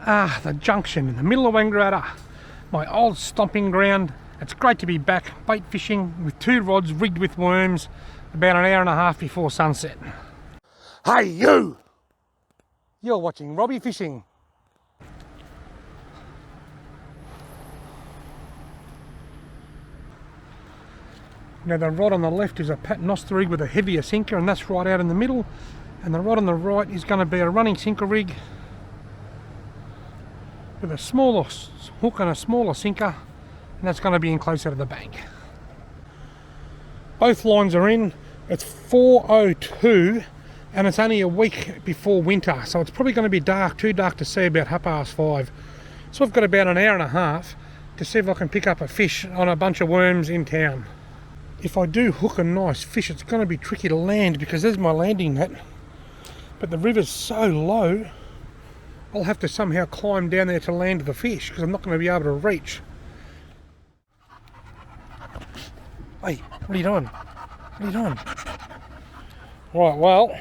The junction in the middle of Wangaratta, my old stomping ground. It's great to be back bait fishing with 2 rods rigged with worms about an hour and a half before sunset. Hey you! You're watching Robbie Fishing. Now the rod on the left is a paternoster rig with a heavier sinker, and that's right out in the middle, and the rod on the right is going to be a running sinker rig with a smaller hook and a smaller sinker, and that's going to be in closer to the bank. Both lines are in. It's 4:02 and it's only a week before winter, so it's probably going to be dark, too dark to see, about 5:30. So I've got about an hour and a half to see if I can pick up a fish on a bunch of worms in town. If I do hook a nice fish, it's going to be tricky to land because there's my landing net, but the river's so low I'll have to somehow climb down there to land the fish because I'm not going to be able to reach. Hey, what are you doing? What are you doing? Right, well,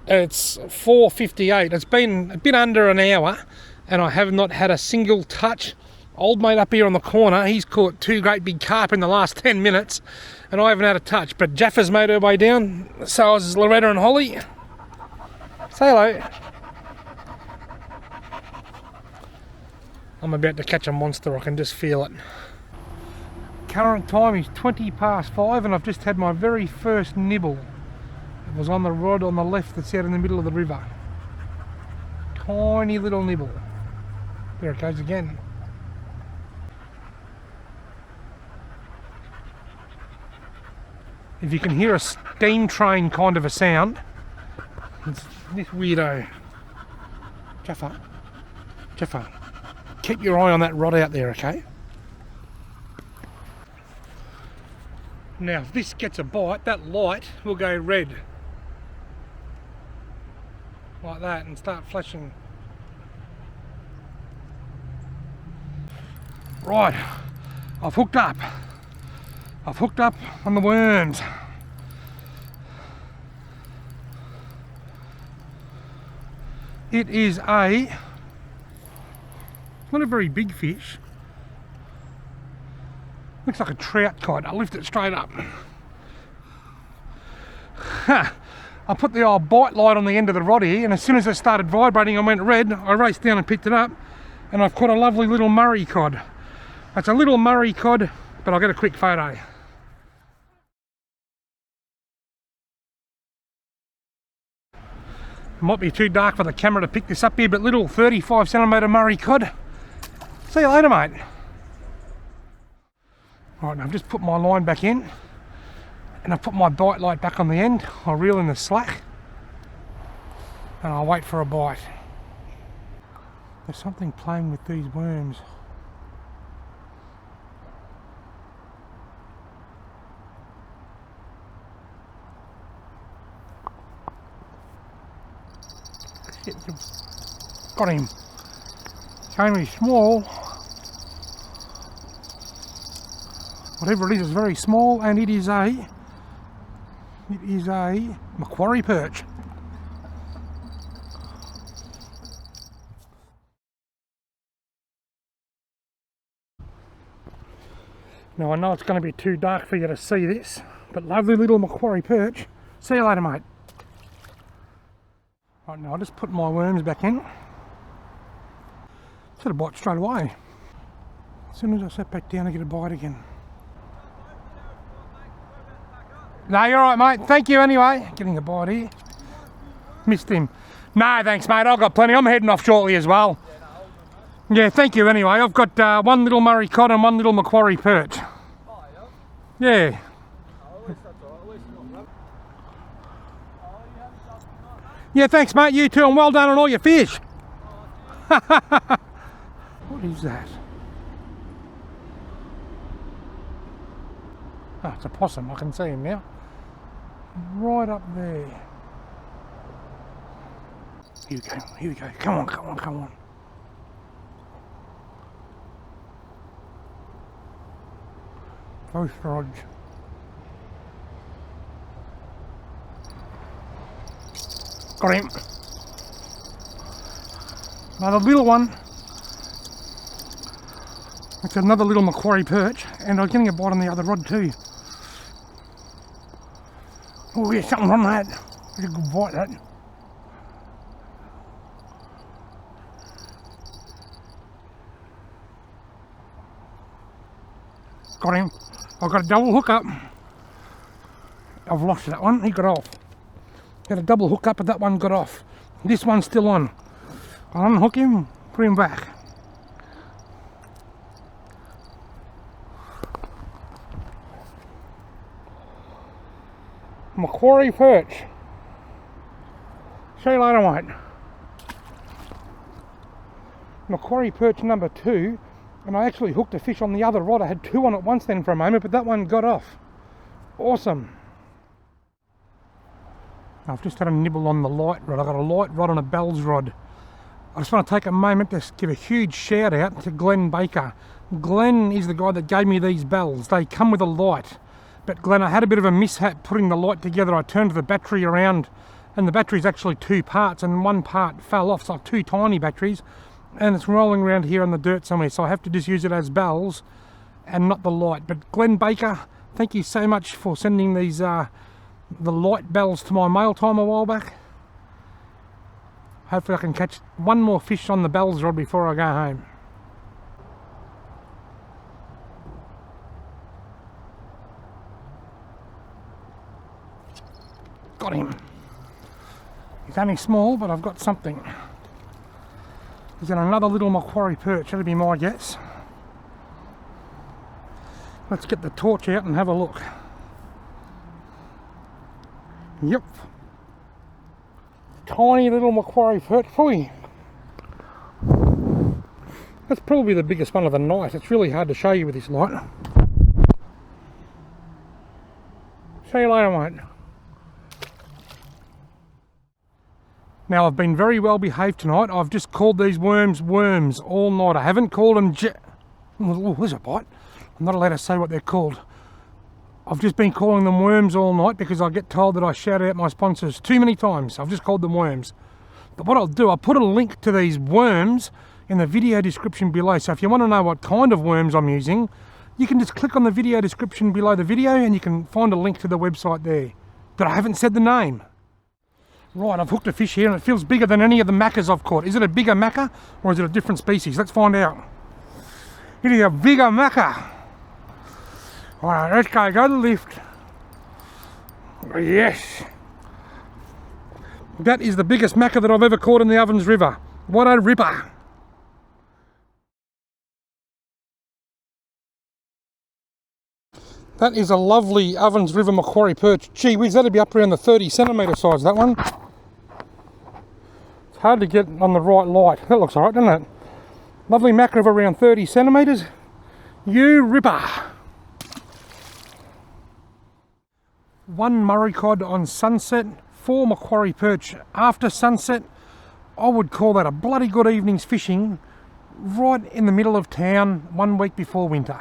it's 4:58. It's been a bit under an hour and I have not had a single touch. Old mate up here on the corner, he's caught 2 great big carp in the last 10 minutes and I haven't had a touch, but Jaffa's made her way down, so is Loretta and Holly. Say hello. I'm about to catch a monster, I can just feel it. Current time is 5:20 and I've just had my very first nibble. It was on the rod on the left that's out in the middle of the river. Tiny little nibble. There it goes again. If you can hear a steam train kind of a sound, it's this weirdo. Jaffa, keep your eye on that rod out there, okay? Now if this gets a bite, that light will go red. Like that, and start flashing. Right, I've hooked up. I've hooked up on the worms. It is not a very big fish. Looks like a trout cod. I'll lift it straight up. I put the old bite light on the end of the rod here, and as soon as it started vibrating and went red, I raced down and picked it up, and I've caught a lovely little Murray cod. It's a little Murray cod, but I'll get a quick photo. It might be too dark for the camera to pick this up here, but little 35cm Murray cod. See you later, mate. Right, now I've just put my line back in and I've put my bite light back on the end. I'll reel in the slack and I'll wait for a bite. There's something playing with these worms. Shit, got him. It's only small. Whatever it is very small, and it is a Macquarie Perch. Now I know it's going to be too dark for you to see this, but lovely little Macquarie Perch. See you later, mate. Right, now I'll just put my worms back in. Set a bite straight away. As soon as I sat back down, I get a bite again. No, you're alright, mate. Thank you anyway. Getting a bite here. Missed him. No, thanks, mate. I've got plenty. I'm heading off shortly as well. Yeah, thank you anyway. I've got one little Murray cod and one little Macquarie Perch. Yeah. Yeah, thanks, mate. You too, and well done on all your fish. What is that? Oh, it's a possum. I can see him now. Right up there. Here we go. Here we go. Come on, come on, come on. Both rods. Got him. Another little one. It's another little Macquarie Perch, and I'm getting a bite on the other rod too. Oh yeah, something on that. That's a good bite, that. Got him. I've got a double hook up. I've lost that one, he got off. Got a double hook up, but that one got off. This one's still on. I'll unhook him, put him back. Macquarie Perch. See you later, mate. Macquarie Perch number 2, and I actually hooked a fish on the other rod. I had 2 on at once then for a moment, but that one got off. Awesome. I've just had a nibble on the light rod. I've got a light rod and a bells rod. I just want to take a moment to give a huge shout out to Glenn Baker. Glenn is the guy that gave me these bells. They come with a light. But Glenn, I had a bit of a mishap putting the light together. I turned the battery around, and the battery's actually 2 parts, and one part fell off. It's like 2 tiny batteries, and it's rolling around here on the dirt somewhere. So I have to just use it as bells and not the light. But Glenn Baker, thank you so much for sending these the light bells to my mail time a while back. Hopefully I can catch one more fish on the bells rod before I go home. Got him. He's only small, but I've got something. He's in another little Macquarie Perch, that'll be my guess. Let's get the torch out and have a look. Yep. Tiny little Macquarie Perch. Probably, that's probably the biggest one of the night. It's really hard to show you with this light. See you later, mate. Now, I've been very well behaved tonight. I've just called these worms worms all night. I haven't called them oh, there's a bite. I'm not allowed to say what they're called. I've just been calling them worms all night because I get told that I shout out my sponsors too many times. I've just called them worms. But what I'll do, I'll put a link to these worms in the video description below. So if you want to know what kind of worms I'm using, you can just click on the video description below the video and you can find a link to the website there. But I haven't said the name. Right, I've hooked a fish here and it feels bigger than any of the maccas I've caught. Is it a bigger macca or is it a different species? Let's find out. It is a bigger macca. Alright, let's go to the lift. Yes. That is the biggest macca that I've ever caught in the Ovens River. What a ripper. That is a lovely Ovens River Macquarie Perch. Gee whiz, that'd be up around the 30 centimetre size, that one. It's hard to get on the right light. That looks alright, doesn't it? Lovely macca of around 30 centimetres. You ripper. 1 Murray cod on sunset, 4 Macquarie Perch after sunset. I would call that a bloody good evening's fishing right in the middle of town 1 week before winter.